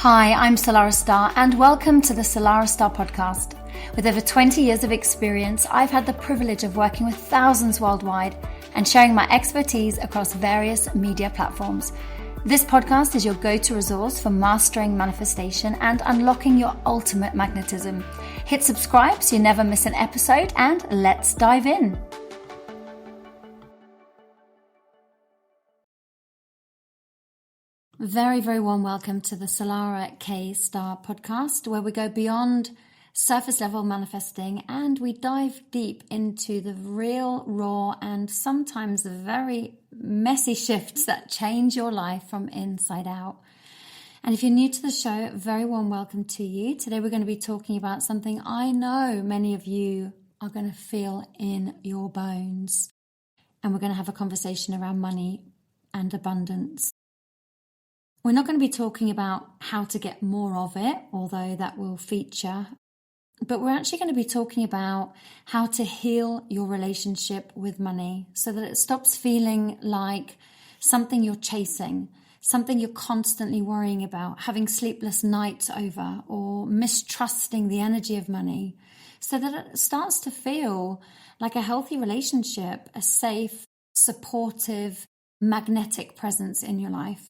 Hi, I'm Salarah Starre and welcome to the Salarah Starre Podcast. With over 20 years of experience, I've had the privilege of working with thousands worldwide and sharing my expertise across various media platforms. This podcast is your go-to resource for mastering manifestation and unlocking your ultimate magnetism. Hit subscribe so you never miss an episode, and let's dive in. Very, very warm welcome to the Salarah K Starre Podcast, where we go beyond surface level manifesting and we dive deep into the real, raw, and sometimes very messy shifts that change your life from inside out. And if you're new to the show, very warm welcome to you. Today we're going to be talking about something I know many of you are going to feel in your bones. And we're going to have a conversation around money and abundance. We're not going to be talking about how to get more of it, although that will feature, but we're actually going to be talking about how to heal your relationship with money so that it stops feeling like something you're chasing, something you're constantly worrying about, having sleepless nights over, or mistrusting the energy of money, so that it starts to feel like a healthy relationship, a safe, supportive, magnetic presence in your life.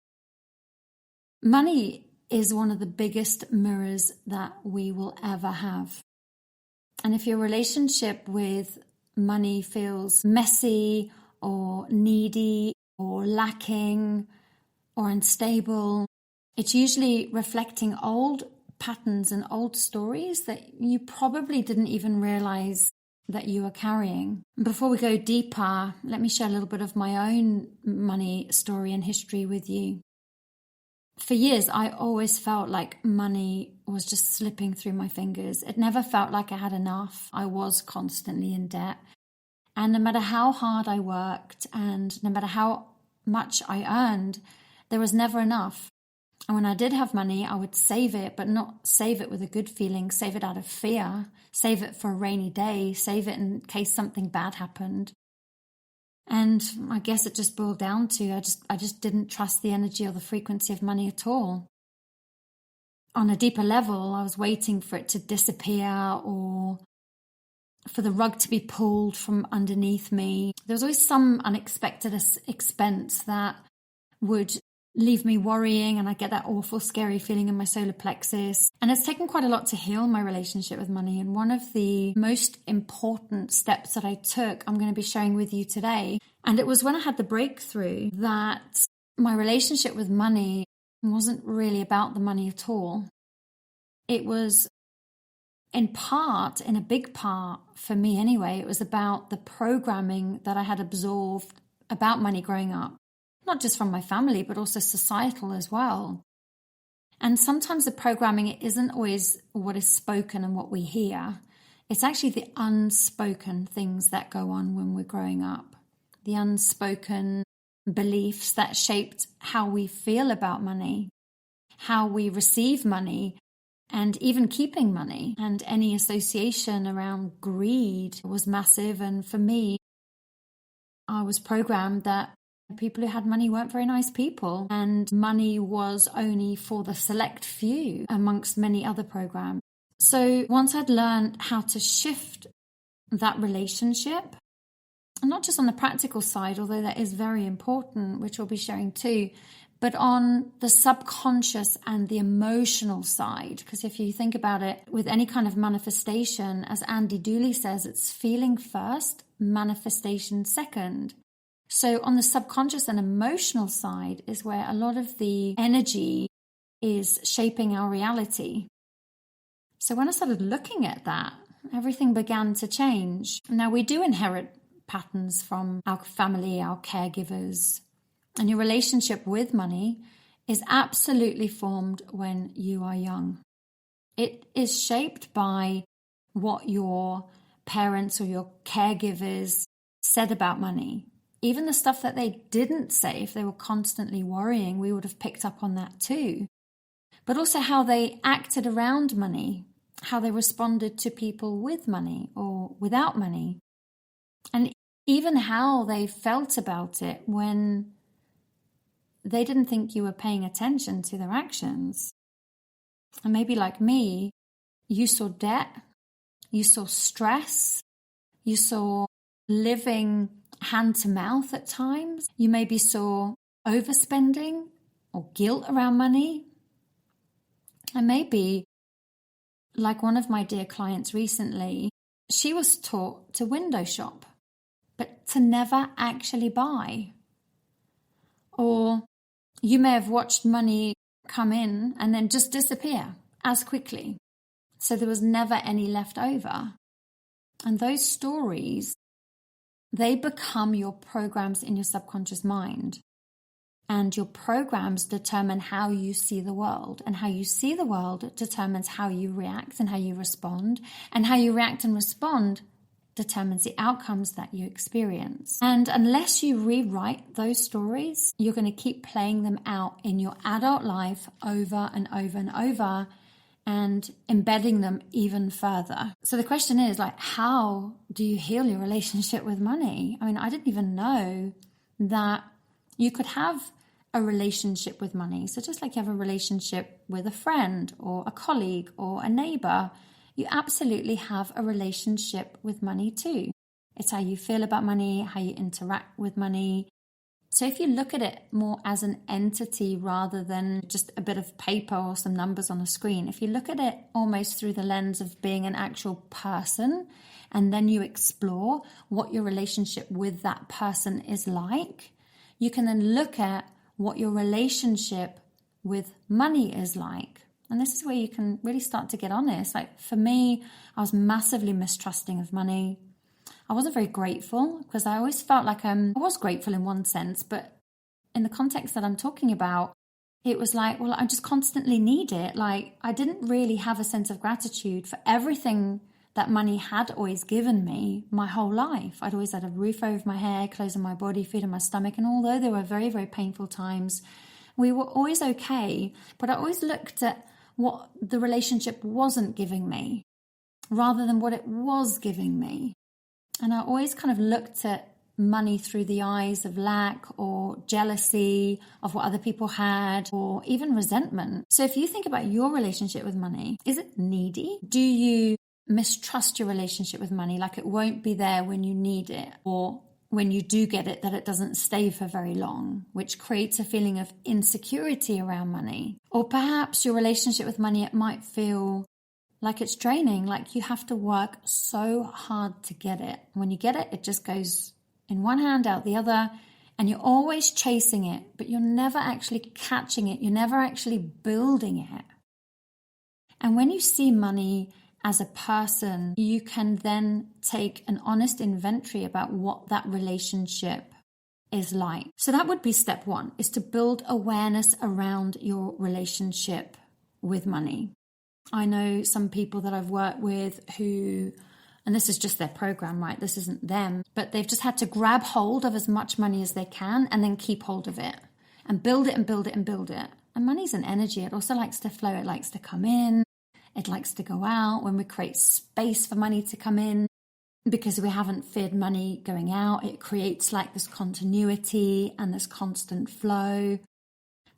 Money is one of the biggest mirrors that we will ever have. And if your relationship with money feels messy or needy or lacking or unstable, it's usually reflecting old patterns and old stories that you probably didn't even realize that you are carrying. Before we go deeper, let me share a little bit of my own money story and history with you. For years, I always felt like money was just slipping through my fingers. It never felt like I had enough. I was constantly in debt. And no matter how hard I worked and no matter how much I earned, there was never enough. And when I did have money, I would save it, but not save it with a good feeling, save it out of fear, save it for a rainy day, save it in case something bad happened. And I guess it just boiled down to I just didn't trust the energy or the frequency of money at all. On a deeper level, I was waiting for it to disappear or for the rug to be pulled from underneath me. There was always some unexpected expense that would leave me worrying, and I get that awful, scary feeling in my solar plexus. And it's taken quite a lot to heal my relationship with money. And one of the most important steps that I took, I'm going to be sharing with you today. And it was when I had the breakthrough that my relationship with money wasn't really about the money at all. It was in a big part for me anyway, it was about the programming that I had absorbed about money growing up. Not just from my family, but also societal as well. And sometimes the programming isn't always what is spoken and what we hear. It's actually the unspoken things that go on when we're growing up. The unspoken beliefs that shaped how we feel about money, how we receive money, and even keeping money. And any association around greed was massive. And for me, I was programmed that people who had money weren't very nice people, and money was only for the select few amongst many other programs. So once I'd learned how to shift that relationship, and not just on the practical side, although that is very important, which we'll be sharing too, but on the subconscious and the emotional side. Because if you think about it, with any kind of manifestation, as Andy Dooley says, it's feeling first, manifestation second. So on the subconscious and emotional side is where a lot of the energy is shaping our reality. So when I started looking at that, everything began to change. Now, we do inherit patterns from our family, our caregivers, and your relationship with money is absolutely formed when you are young. It is shaped by what your parents or your caregivers said about money. Even the stuff that they didn't say, if they were constantly worrying, we would have picked up on that too. But also how they acted around money, how they responded to people with money or without money, and even how they felt about it when they didn't think you were paying attention to their actions. And maybe like me, you saw debt, you saw stress, you saw living hand to mouth at times. You maybe saw overspending or guilt around money. And maybe, like one of my dear clients recently, she was taught to window shop, but to never actually buy. Or you may have watched money come in and then just disappear as quickly. So there was never any left over. And those stories, they become your programs in your subconscious mind. And your programs determine how you see the world. And how you see the world determines how you react and how you respond. And how you react and respond determines the outcomes that you experience. And unless you rewrite those stories, you're going to keep playing them out in your adult life over and over and over, and embedding them even further. So the question is, like, how do you heal your relationship with money? I mean, I didn't even know that you could have a relationship with money. So just like you have a relationship with a friend or a colleague or a neighbor, you absolutely have a relationship with money too. It's how you feel about money, how you interact with money. So if you look at it more as an entity rather than just a bit of paper or some numbers on a screen, if you look at it almost through the lens of being an actual person, and then you explore what your relationship with that person is like, you can then look at what your relationship with money is like. And this is where you can really start to get honest. Like for me, I was massively mistrusting of money. I wasn't very grateful because I always felt like I was grateful in one sense, but in the context that I'm talking about, it was like, well, I just constantly need it. Like I didn't really have a sense of gratitude for everything that money had always given me my whole life. I'd always had a roof over my head, clothes on my body, food on my stomach. And although there were very, very painful times, we were always okay. But I always looked at what the relationship wasn't giving me rather than what it was giving me. And I always kind of looked at money through the eyes of lack or jealousy of what other people had, or even resentment. So if you think about your relationship with money, is it needy? Do you mistrust your relationship with money, like it won't be there when you need it, or when you do get it, that it doesn't stay for very long, which creates a feeling of insecurity around money? Or perhaps your relationship with money, it might feel like it's draining, like you have to work so hard to get it. When you get it, it just goes in one hand, out the other, and you're always chasing it, but you're never actually catching it. You're never actually building it. And when you see money as a person, you can then take an honest inventory about what that relationship is like. So that would be step one, is to build awareness around your relationship with money. I know some people that I've worked with who, and this is just their program, right? This isn't them, but they've just had to grab hold of as much money as they can and then keep hold of it and build it and build it and build it. And money's an energy. It also likes to flow. It likes to come in. It likes to go out. When we create space for money to come in, because we haven't feared money going out, it creates like this continuity and this constant flow.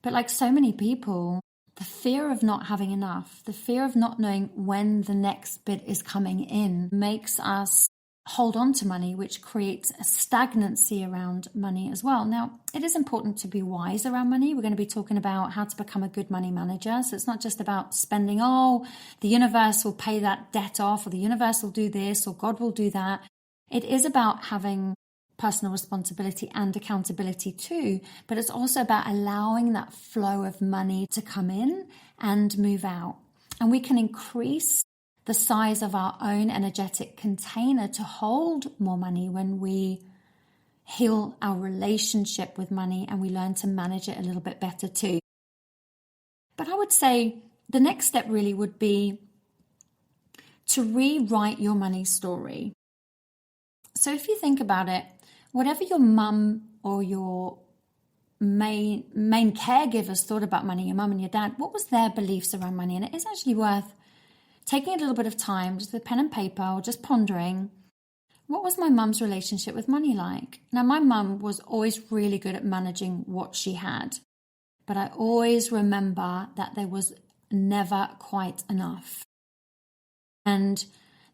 But like so many people, the fear of not having enough, the fear of not knowing when the next bit is coming in makes us hold on to money, which creates a stagnancy around money as well. Now, it is important to be wise around money. We're going to be talking about how to become a good money manager. So it's not just about spending, the universe will pay that debt off, or the universe will do this, or God will do that. It is about having personal responsibility and accountability too, but it's also about allowing that flow of money to come in and move out. And we can increase the size of our own energetic container to hold more money when we heal our relationship with money and we learn to manage it a little bit better too. But I would say the next step really would be to rewrite your money story. So if you think about it, whatever your mum or your main caregivers thought about money, your mum and your dad, what was their beliefs around money? And it is actually worth taking a little bit of time, just with pen and paper, or just pondering, what was my mum's relationship with money like? Now, my mum was always really good at managing what she had, but I always remember that there was never quite enough. And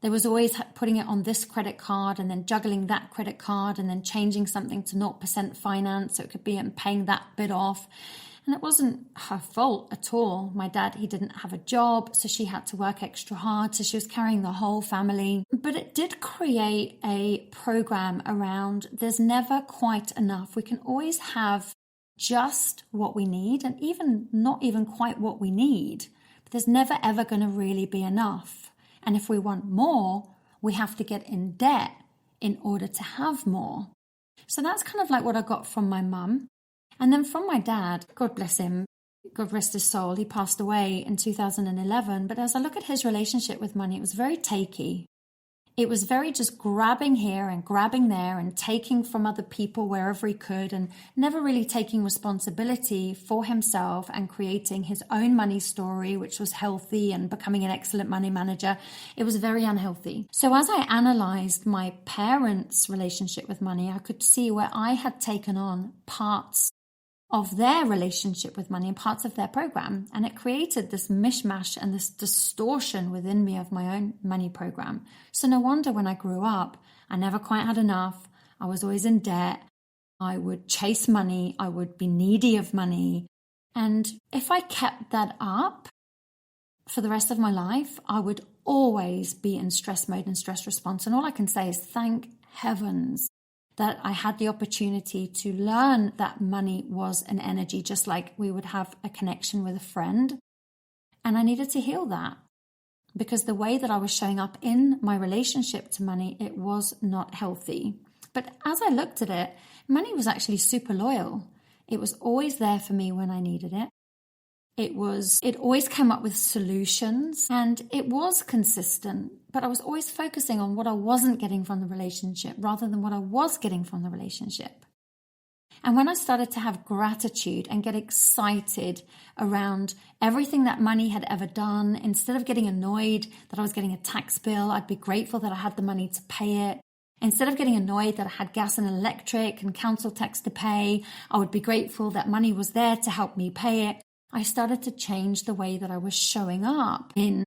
there was always putting it on this credit card and then juggling that credit card and then changing something to 0% finance so it could be and paying that bit off. And it wasn't her fault at all. My dad, he didn't have a job, so she had to work extra hard. So she was carrying the whole family. But it did create a program around there's never quite enough. We can always have just what we need and even not even quite what we need. But there's never ever going to really be enough. And if we want more, we have to get in debt in order to have more. So that's kind of like what I got from my mum. And then from my dad, God bless him, God rest his soul, he passed away in 2011. But as I look at his relationship with money, it was very takey. It was very just grabbing here and grabbing there and taking from other people wherever he could and never really taking responsibility for himself and creating his own money story, which was healthy, and becoming an excellent money manager. It was very unhealthy. So as I analyzed my parents' relationship with money, I could see where I had taken on parts of their relationship with money and parts of their program. And it created this mishmash and this distortion within me of my own money program. So no wonder when I grew up, I never quite had enough. I was always in debt. I would chase money. I would be needy of money. And if I kept that up for the rest of my life, I would always be in stress mode and stress response. And all I can say is thank heavens that I had the opportunity to learn that money was an energy, just like we would have a connection with a friend. And I needed to heal that because the way that I was showing up in my relationship to money, it was not healthy. But as I looked at it, money was actually super loyal. It was always there for me when I needed it. It always came up with solutions and it was consistent, but I was always focusing on what I wasn't getting from the relationship rather than what I was getting from the relationship. And when I started to have gratitude and get excited around everything that money had ever done, instead of getting annoyed that I was getting a tax bill, I'd be grateful that I had the money to pay it. Instead of getting annoyed that I had gas and electric and council tax to pay, I would be grateful that money was there to help me pay it. I started to change the way that I was showing up in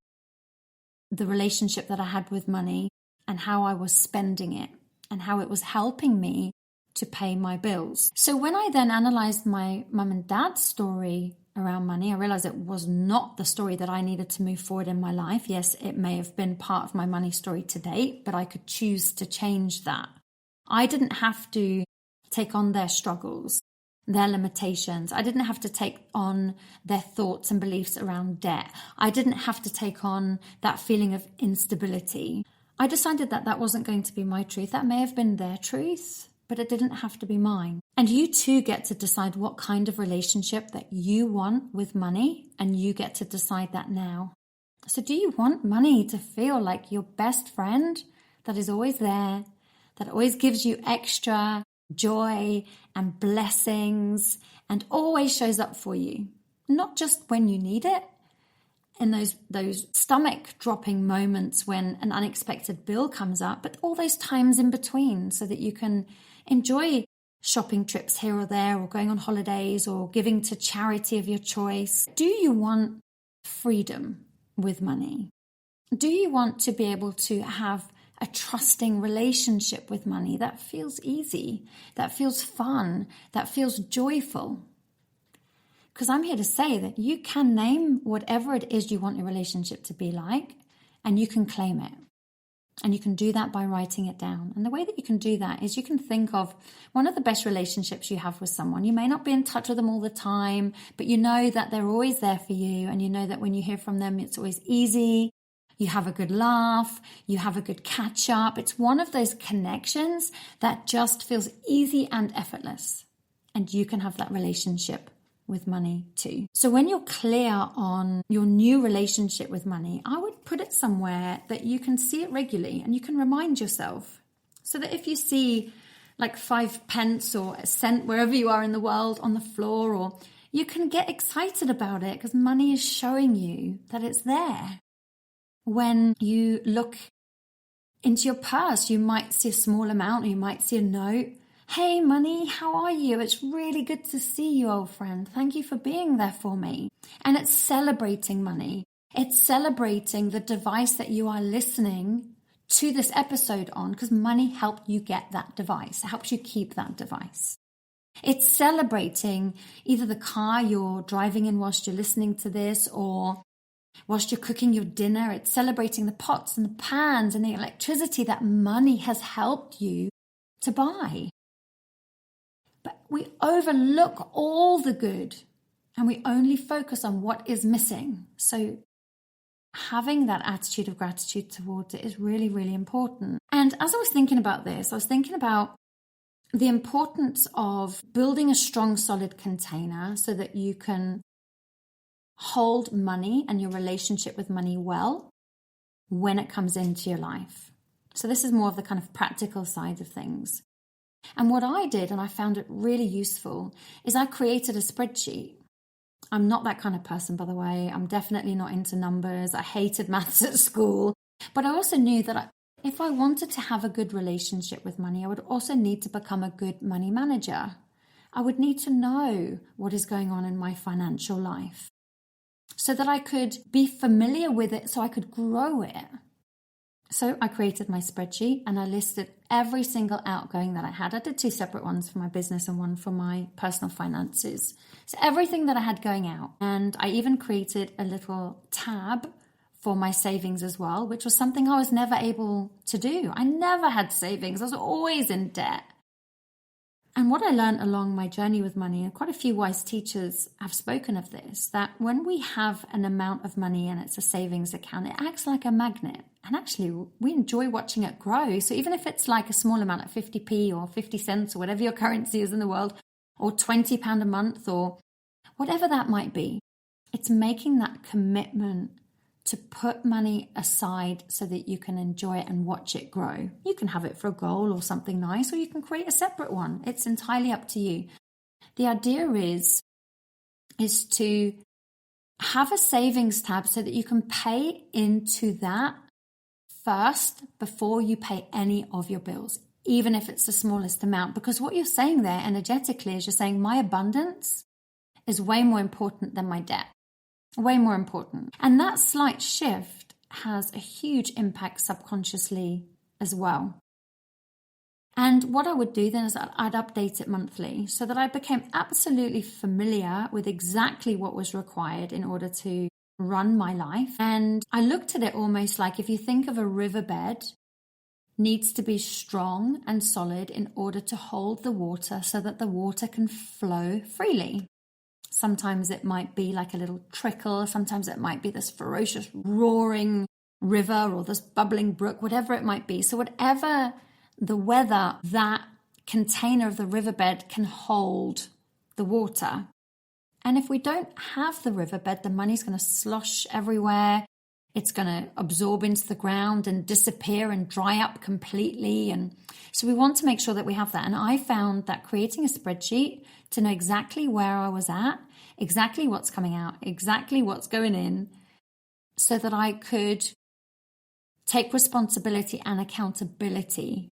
the relationship that I had with money and how I was spending it and how it was helping me to pay my bills. So when I then analyzed my mum and dad's story around money, I realized it was not the story that I needed to move forward in my life. Yes, it may have been part of my money story to date, but I could choose to change that. I didn't have to take on their struggles, their limitations. I didn't have to take on their thoughts and beliefs around debt. I didn't have to take on that feeling of instability. I decided that that wasn't going to be my truth. That may have been their truth, but it didn't have to be mine. And you too get to decide what kind of relationship that you want with money, and you get to decide that now. So do you want money to feel like your best friend that is always there, that always gives you extra joy and blessings and always shows up for you, not just when you need it, in those stomach dropping moments when an unexpected bill comes up, but all those times in between so that you can enjoy shopping trips here or there or going on holidays or giving to charity of your choice. Do you want freedom with money? Do you want to be able to have a trusting relationship with money that feels easy, that feels fun, that feels joyful? Because I'm here to say that you can name whatever it is you want your relationship to be like, and you can claim it. And you can do that by writing it down. And the way that you can do that is you can think of one of the best relationships you have with someone. You may not be in touch with them all the time, but you know that they're always there for you. And you know that when you hear from them, it's always easy. You have a good laugh. You have a good catch up. It's one of those connections that just feels easy and effortless. And you can have that relationship with money too. So when you're clear on your new relationship with money, I would put it somewhere that you can see it regularly and you can remind yourself, so that if you see like 5 pence or a cent wherever you are in the world on the floor, or you can get excited about it because money is showing you that it's there. When you look into your purse, you might see a small amount or you might see a note, Hey money, how are you? It's really good to see you, old friend. Thank you for being there for me. And it's celebrating money. It's celebrating the device that you are listening to this episode on, because money helped you get that device. It helps you keep that device. It's celebrating either the car you're driving in whilst you're listening to this, or whilst you're cooking your dinner. It's celebrating the pots and the pans and the electricity that money has helped you to buy. But we overlook all the good and we only focus on what is missing. So having that attitude of gratitude towards it is really, really important. And as I was thinking about this, I was thinking about the importance of building a strong, solid container so that you can hold money and your relationship with money well when it comes into your life. So this is more of the kind of practical side of things. And what I did, and I found it really useful, is I created a spreadsheet. I'm not that kind of person, by the way. I'm definitely not into numbers. I hated maths at school. But I also knew that if I wanted to have a good relationship with money, I would also need to become a good money manager. I would need to know what is going on in my financial life so that I could be familiar with it, so I could grow it. So I created my spreadsheet and I listed every single outgoing that I had. I did 2 separate ones for my business and one for my personal finances. So everything that I had going out. And I even created a little tab for my savings as well, which was something I was never able to do. I never had savings. I was always in debt. And what I learned along my journey with money, and quite a few wise teachers have spoken of this, that when we have an amount of money and it's a savings account, it acts like a magnet. And actually, we enjoy watching it grow. So even if it's like a small amount, like 50p or 50 cents or whatever your currency is in the world, or £20 a month or whatever that might be, it's making that commitment to put money aside so that you can enjoy it and watch it grow. You can have it for a goal or something nice, or you can create a separate one. It's entirely up to you. The idea is to have a savings tab so that you can pay into that first before you pay any of your bills, even if it's the smallest amount. Because what you're saying there energetically is you're saying my abundance is way more important than my debt. Way more important. And that slight shift has a huge impact subconsciously as well. And what I would do then is I'd update it monthly so that I became absolutely familiar with exactly what was required in order to run my life. And I looked at it almost like, if you think of a riverbed, needs to be strong and solid in order to hold the water so that the water can flow freely. Sometimes it might be like a little trickle. Sometimes it might be this ferocious roaring river or this bubbling brook, whatever it might be. So whatever the weather, that container of the riverbed can hold the water. And if we don't have the riverbed, the money's going to slosh everywhere. It's going to absorb into the ground and disappear and dry up completely. And so we want to make sure that we have that. And I found that creating a spreadsheet to know exactly where I was at, exactly what's coming out, exactly what's going in, so that I could take responsibility and accountability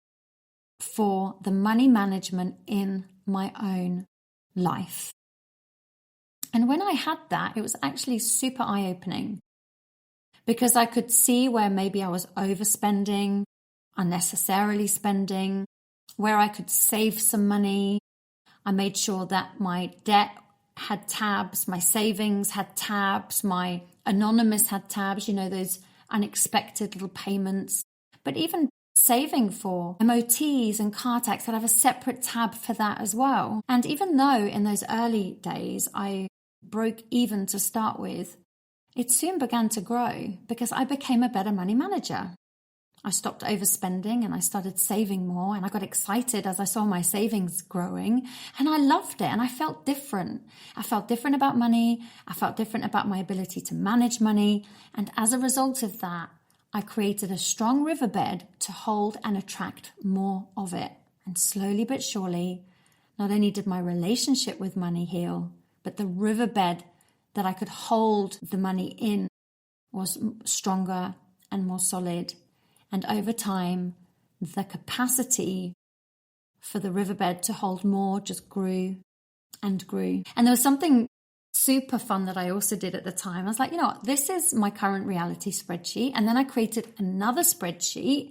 for the money management in my own life. And when I had that, it was actually super eye-opening, because I could see where maybe I was overspending, unnecessarily spending, where I could save some money. I made sure that my debt had tabs, my savings had tabs, my anonymous had tabs, those unexpected little payments. But even saving for MOTs and car tax, I'd have a separate tab for that as well. And even though in those early days I broke even to start with, it soon began to grow because I became a better money manager. I stopped overspending and I started saving more, and I got excited as I saw my savings growing, and I loved it and I felt different. I felt different about money. I felt different about my ability to manage money. And as a result of that, I created a strong riverbed to hold and attract more of it. And slowly but surely, not only did my relationship with money heal, but the riverbed that I could hold the money in was stronger and more solid. And over time, the capacity for the riverbed to hold more just grew and grew. And there was something super fun that I also did at the time. I was like, you know what, this is my current reality spreadsheet. And then I created another spreadsheet,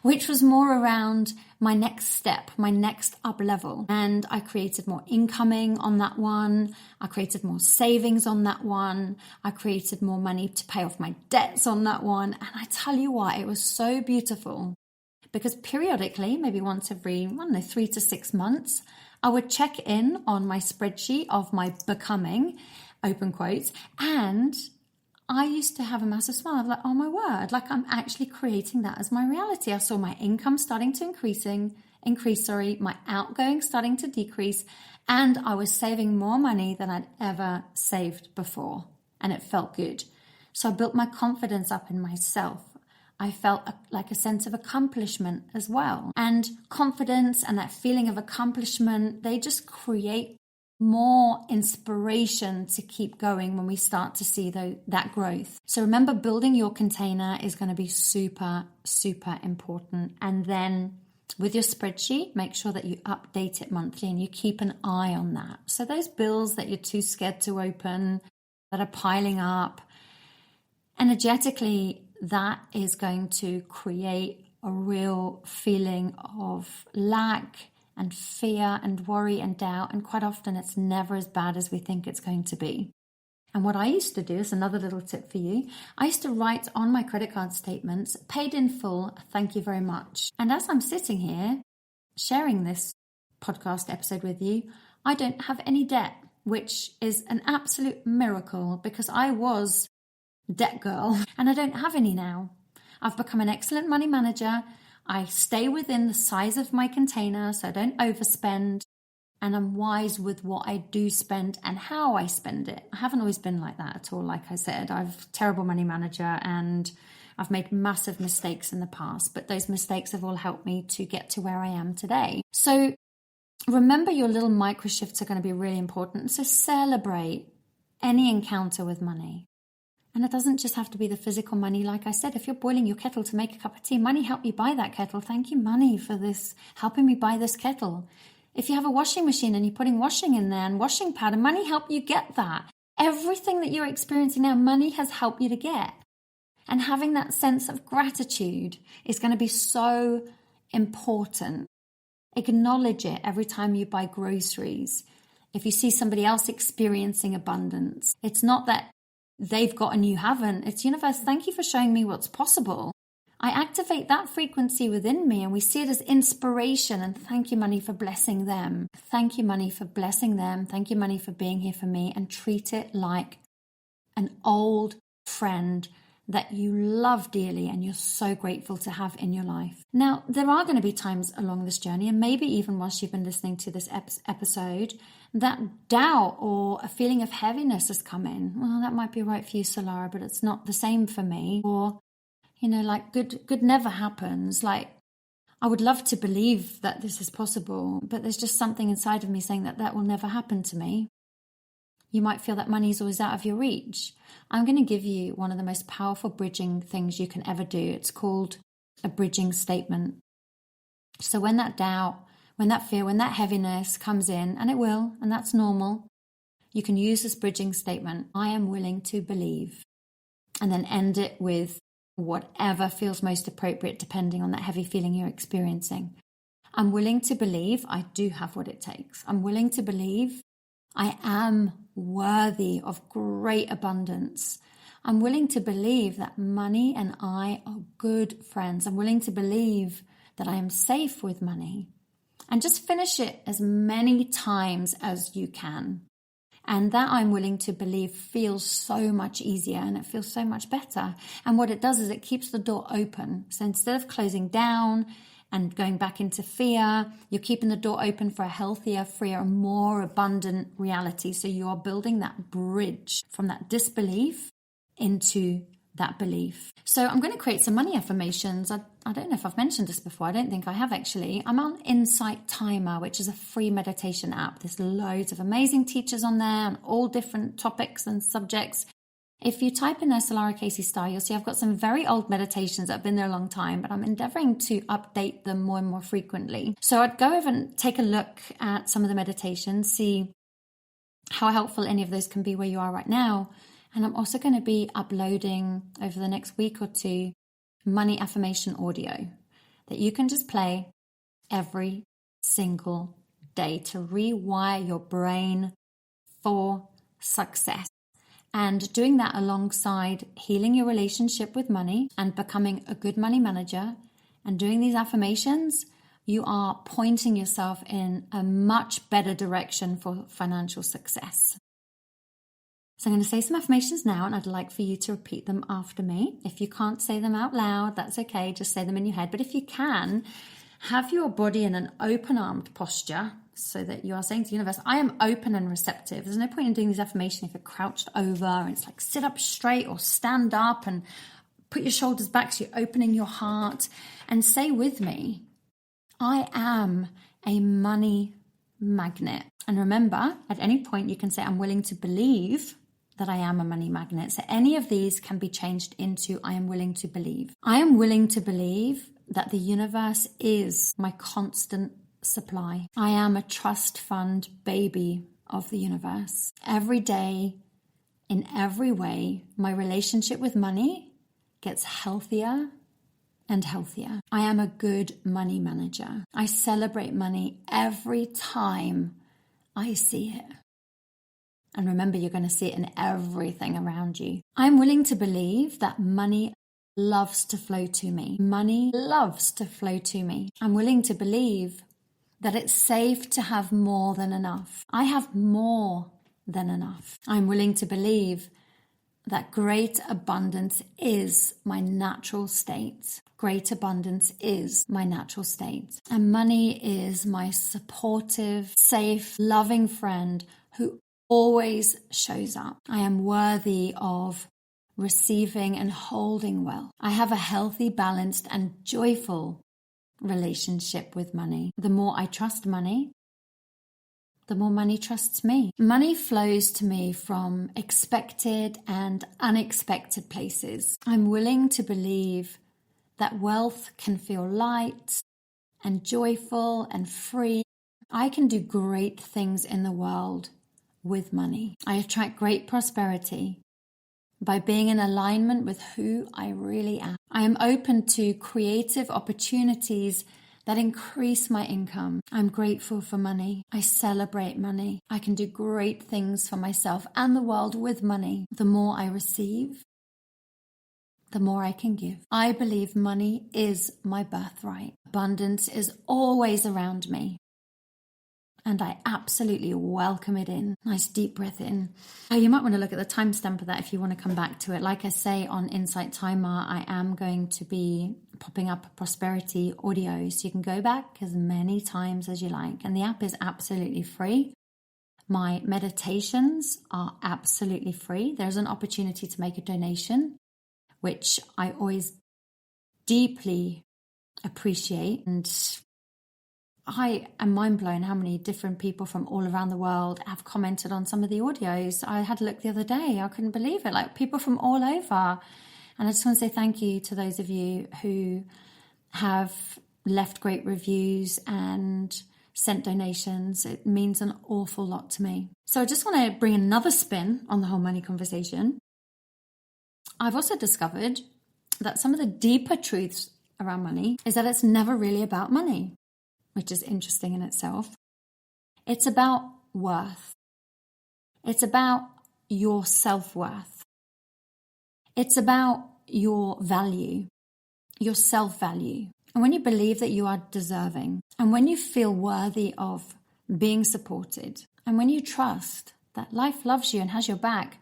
which was more around my next step, my next up level. And I created more incoming on that one. I created more savings on that one. I created more money to pay off my debts on that one. And I tell you what, it was so beautiful because periodically, maybe once every, 3 to 6 months, I would check in on my spreadsheet of my becoming, open quotes, and I used to have a massive smile. I was like, oh my word, like I'm actually creating that as my reality. I saw my income starting to increase, my outgoing starting to decrease, and I was saving more money than I'd ever saved before. And it felt good. So I built my confidence up in myself. I felt like a sense of accomplishment as well. And confidence and that feeling of accomplishment, they just create more inspiration to keep going when we start to see that growth. So remember, building your container is going to be super, super important. And then with your spreadsheet, make sure that you update it monthly and you keep an eye on that. So those bills that you're too scared to open, that are piling up, energetically, that is going to create a real feeling of lack and fear and worry and doubt. And quite often it's never as bad as we think it's going to be. And what I used to do is another little tip for you. I used to write on my credit card statements, paid in full, thank you very much. And as I'm sitting here sharing this podcast episode with you, I don't have any debt, which is an absolute miracle because I was debt girl and I don't have any now. I've become an excellent money manager. I stay within the size of my container so I don't overspend, and I'm wise with what I do spend and how I spend it. I haven't always been like that at all. Like I said, I'm a terrible money manager and I've made massive mistakes in the past, but those mistakes have all helped me to get to where I am today. So remember, your little micro shifts are going to be really important. So celebrate any encounter with money. And it doesn't just have to be the physical money. Like I said, if you're boiling your kettle to make a cup of tea, money helped you buy that kettle. Thank you, money, for this, helping me buy this kettle. If you have a washing machine and you're putting washing in there and washing powder, money helped you get that. Everything that you're experiencing now, money has helped you to get. And having that sense of gratitude is going to be so important. Acknowledge it every time you buy groceries. If you see somebody else experiencing abundance, it's not that they've got and you haven't. It's universe, thank you for showing me what's possible. I activate that frequency within me and we see it as inspiration. And thank you, money, for blessing them. Thank you, money, for blessing them. Thank you, money, for being here for me. And treat it like an old friend that you love dearly and you're so grateful to have in your life. Now, there are going to be times along this journey, and maybe even whilst you've been listening to this episode, that doubt or a feeling of heaviness has come in. Well, that might be right for you, Salarah, but it's not the same for me. Or, like good never happens. Like, I would love to believe that this is possible, but there's just something inside of me saying that will never happen to me. You might feel that money is always out of your reach. I'm going to give you one of the most powerful bridging things you can ever do. It's called a bridging statement. So when that doubt, when that fear, when that heaviness comes in, and it will, and that's normal, you can use this bridging statement. I am willing to believe. And then end it with whatever feels most appropriate depending on that heavy feeling you're experiencing. I'm willing to believe I do have what it takes. I'm willing to believe I am worthy of great abundance. I'm willing to believe that money and I are good friends. I'm willing to believe that I am safe with money. And just finish it as many times as you can. And that I'm willing to believe feels so much easier and it feels so much better. And what it does is it keeps the door open. So instead of closing down and going back into fear, you're keeping the door open for a healthier, freer, more abundant reality. So you are building that bridge from that disbelief into that belief. So I'm going to create some money affirmations. I don't know if I've mentioned this before. I don't think I have actually. I'm on Insight Timer, which is a free meditation app. There's loads of amazing teachers on there on all different topics and subjects. If you type in there Salarah K Starre, you'll see I've got some very old meditations that have been there a long time, but I'm endeavoring to update them more and more frequently. So I'd go over and take a look at some of the meditations, see how helpful any of those can be where you are right now. And I'm also going to be uploading over the next week or two money affirmation audio that you can just play every single day to rewire your brain for success. And doing that alongside healing your relationship with money and becoming a good money manager and doing these affirmations, you are pointing yourself in a much better direction for financial success. So I'm going to say some affirmations now, and I'd like for you to repeat them after me. If you can't say them out loud, that's okay. Just say them in your head. But if you can, have your body in an open-armed posture so that you are saying to the universe, I am open and receptive. There's no point in doing this affirmation if you're crouched over. And it's like sit up straight or stand up and put your shoulders back so you're opening your heart. And say with me, I am a money magnet. And remember, at any point you can say, I'm willing to believe that I am a money magnet. So any of these can be changed into I am willing to believe. I am willing to believe that the universe is my constant supply. I am a trust fund baby of the universe. Every day, in every way, my relationship with money gets healthier and healthier. I am a good money manager. I celebrate money every time I see it. And remember, you're going to see it in everything around you. I'm willing to believe that money loves to flow to me. Money loves to flow to me. I'm willing to believe that it's safe to have more than enough. I have more than enough. I'm willing to believe that great abundance is my natural state. Great abundance is my natural state. And money is my supportive, safe, loving friend who always shows up. I am worthy of receiving and holding wealth. I have a healthy, balanced, and joyful relationship with money. The more I trust money, the more money trusts me. Money flows to me from expected and unexpected places. I'm willing to believe that wealth can feel light and joyful and free. I can do great things in the world with money. I attract great prosperity by being in alignment with who I really am. I am open to creative opportunities that increase my income. I'm grateful for money. I celebrate money. I can do great things for myself and the world with money. The more I receive, the more I can give. I believe money is my birthright. Abundance is always around me. And I absolutely welcome it in. Nice deep breath in. Oh, you might want to look at the timestamp of that if you want to come back to it. Like I say on Insight Timer, I am going to be popping up prosperity audio. So you can go back as many times as you like. And the app is absolutely free. My meditations are absolutely free. There's an opportunity to make a donation, which I always deeply appreciate. And I am mind blown how many different people from all around the world have commented on some of the audios. I had a look the other day. I couldn't believe it. Like people from all over. And I just want to say thank you to those of you who have left great reviews and sent donations. It means an awful lot to me. So I just want to bring another spin on the whole money conversation. I've also discovered that some of the deeper truths around money is that it's never really about money, which is interesting in itself. It's about worth. It's about your self-worth. It's about your value, your self-value. And when you believe that you are deserving, and when you feel worthy of being supported, and when you trust that life loves you and has your back,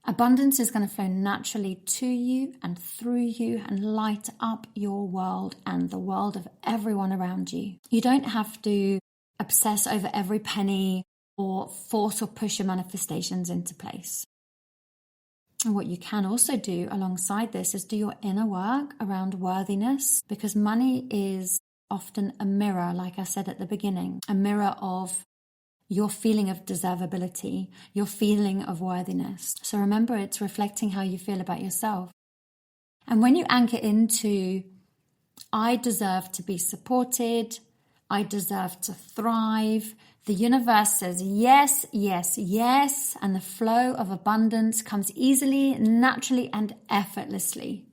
abundance is going to flow naturally to you and through you and light up your world and the world of everyone around you. You don't have to obsess over every penny or force or push your manifestations into place. And what you can also do alongside this is do your inner work around worthiness, because money is often a mirror, like I said at the beginning, a mirror of your feeling of deservability, your feeling of worthiness. So remember, it's reflecting how you feel about yourself. And when you anchor into, I deserve to be supported, I deserve to thrive, the universe says yes, yes, yes, and the flow of abundance comes easily, naturally, and effortlessly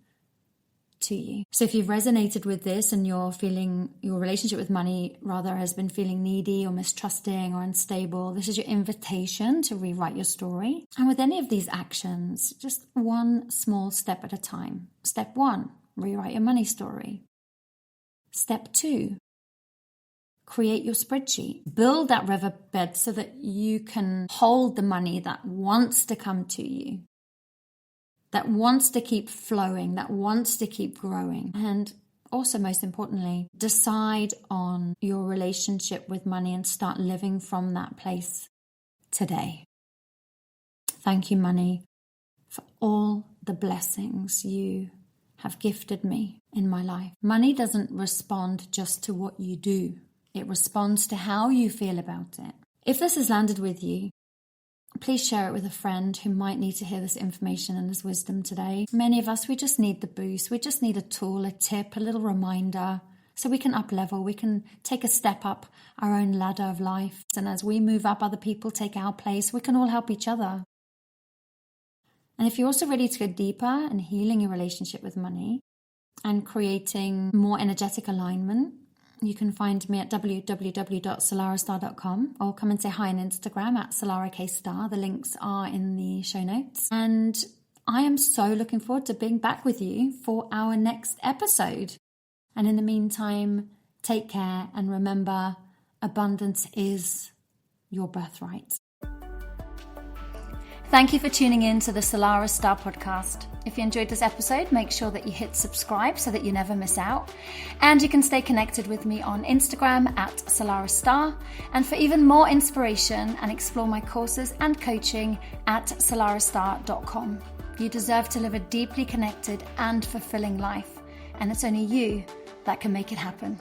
to you. So if you've resonated with this and you're feeling your relationship with money rather has been feeling needy or mistrusting or unstable, this is your invitation to rewrite your story. And with any of these actions, just one small step at a time. Step 1, rewrite your money story. Step 2, create your spreadsheet. Build that riverbed so that you can hold the money that wants to come to you, that wants to keep flowing, that wants to keep growing. And also, most importantly, decide on your relationship with money and start living from that place today. Thank you, money, for all the blessings you have gifted me in my life. Money doesn't respond just to what you do. It responds to how you feel about it. If this has landed with you, please share it with a friend who might need to hear this information and this wisdom today. Many of us, we just need the boost. We just need a tool, a tip, a little reminder so we can up level. We can take a step up our own ladder of life. And as we move up, other people take our place. We can all help each other. And if you're also ready to go deeper in healing your relationship with money and creating more energetic alignment, you can find me at www.salarahstarre.com or come and say hi on Instagram at Salarah K Starre. The links are in the show notes. And I am so looking forward to being back with you for our next episode. And in the meantime, take care and remember, abundance is your birthright. Thank you for tuning in to the Salarah Starre Podcast. If you enjoyed this episode, make sure that you hit subscribe so that you never miss out. And you can stay connected with me on Instagram at Salarah Starre. And for even more inspiration and explore my courses and coaching at salarahstarre.com. You deserve to live a deeply connected and fulfilling life. And it's only you that can make it happen.